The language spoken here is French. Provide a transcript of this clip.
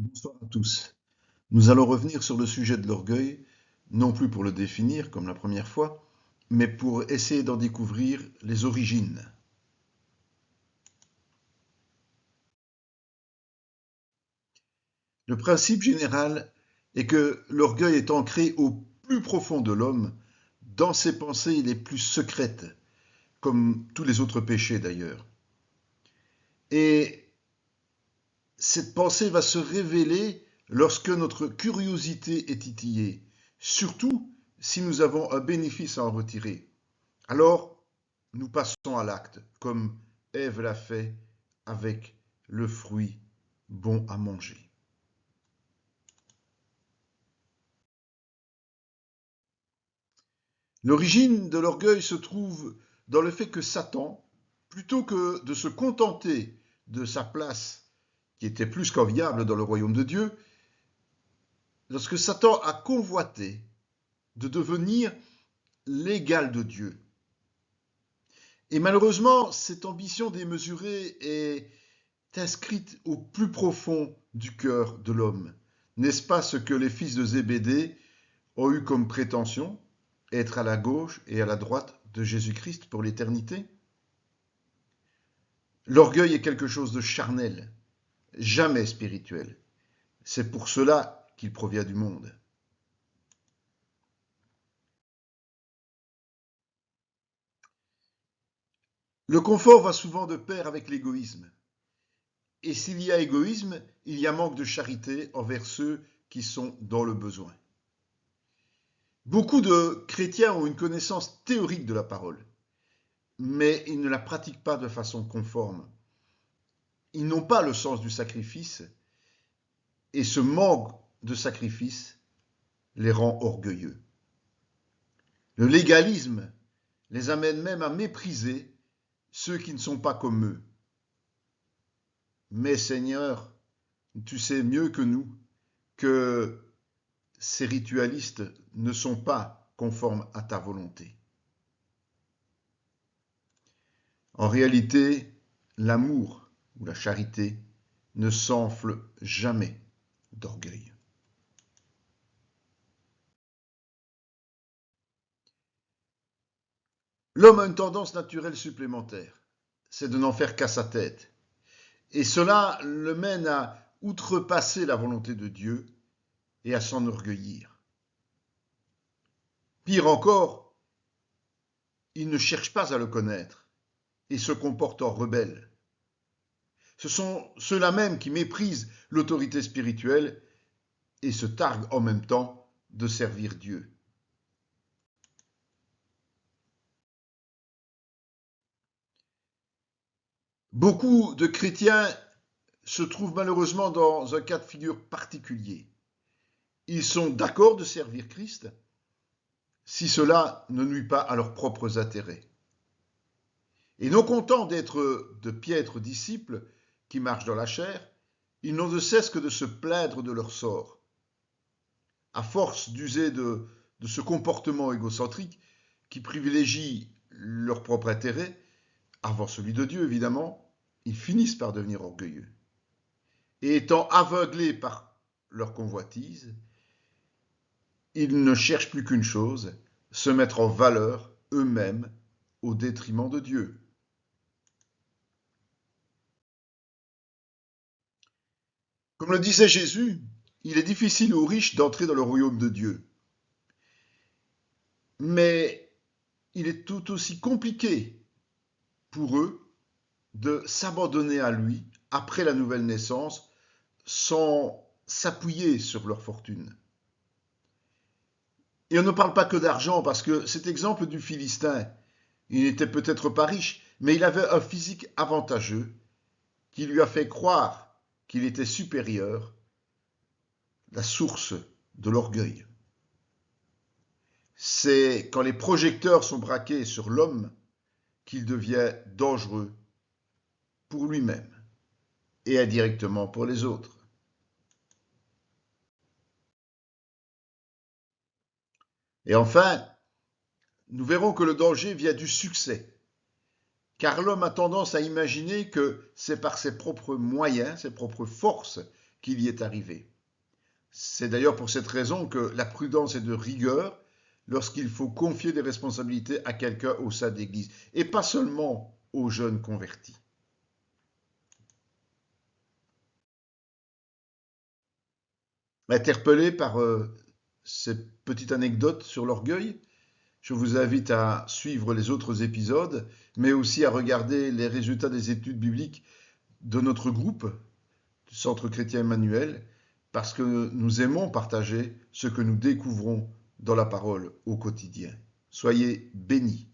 Bonsoir à tous. Nous allons revenir sur le sujet de l'orgueil, non plus pour le définir comme la première fois, mais pour essayer d'en découvrir les origines. Le principe général est que l'orgueil est ancré au plus profond de l'homme, dans ses pensées les plus secrètes, comme tous les autres péchés d'ailleurs. Et cette pensée va se révéler lorsque notre curiosité est titillée, surtout si nous avons un bénéfice à en retirer. Alors, nous passons à l'acte, comme Ève l'a fait avec le fruit bon à manger. L'origine de l'orgueil se trouve dans le fait que Satan, plutôt que de se contenter de sa place, qui était plus qu'enviable dans le royaume de Dieu, lorsque Satan a convoité de devenir l'égal de Dieu. Et malheureusement, cette ambition démesurée est inscrite au plus profond du cœur de l'homme. N'est-ce pas ce que les fils de Zébédée ont eu comme prétention, être à la gauche et à la droite de Jésus-Christ pour l'éternité? L'orgueil est quelque chose de charnel, jamais spirituel. C'est pour cela qu'il provient du monde. Le confort va souvent de pair avec l'égoïsme. Et s'il y a égoïsme, il y a manque de charité envers ceux qui sont dans le besoin. Beaucoup de chrétiens ont une connaissance théorique de la parole, mais ils ne la pratiquent pas de façon conforme. Ils n'ont pas le sens du sacrifice, et ce manque de sacrifice les rend orgueilleux. Le légalisme les amène même à mépriser ceux qui ne sont pas comme eux. Mais Seigneur, tu sais mieux que nous que ces ritualistes ne sont pas conformes à ta volonté. En réalité, l'amour ou la charité ne s'enfle jamais d'orgueil. L'homme a une tendance naturelle supplémentaire, c'est de n'en faire qu'à sa tête. Et cela le mène à outrepasser la volonté de Dieu et à s'enorgueillir. Pire encore, il ne cherche pas à le connaître et se comporte en rebelle. Ce sont ceux-là même qui méprisent l'autorité spirituelle et se targuent en même temps de servir Dieu. Beaucoup de chrétiens se trouvent malheureusement dans un cas de figure particulier. Ils sont d'accord de servir Christ si cela ne nuit pas à leurs propres intérêts. Et non contents d'être de piètres disciples qui marchent dans la chair, ils n'ont de cesse que de se plaindre de leur sort. À force d'user de ce comportement égocentrique qui privilégie leur propre intérêt, avant celui de Dieu évidemment, ils finissent par devenir orgueilleux. Et étant aveuglés par leur convoitise, ils ne cherchent plus qu'une chose, se mettre en valeur eux-mêmes au détriment de Dieu. Comme le disait Jésus, il est difficile aux riches d'entrer dans le royaume de Dieu. Mais il est tout aussi compliqué pour eux de s'abandonner à lui après la nouvelle naissance sans s'appuyer sur leur fortune. Et on ne parle pas que d'argent parce que cet exemple du Philistin, il n'était peut-être pas riche, mais il avait un physique avantageux qui lui a fait croire qu'il était supérieur, la source de l'orgueil. C'est quand les projecteurs sont braqués sur l'homme qu'il devient dangereux pour lui-même et indirectement pour les autres. Et enfin, nous verrons que le danger vient du succès, car l'homme a tendance à imaginer que c'est par ses propres moyens, ses propres forces, qu'il y est arrivé. C'est d'ailleurs pour cette raison que la prudence est de rigueur lorsqu'il faut confier des responsabilités à quelqu'un au sein de l'Église, et pas seulement aux jeunes convertis. Interpellé par cette petite anecdote sur l'orgueil, je vous invite à suivre les autres épisodes, mais aussi à regarder les résultats des études bibliques de notre groupe, du Centre chrétien Emmanuel, parce que nous aimons partager ce que nous découvrons dans la parole au quotidien. Soyez bénis.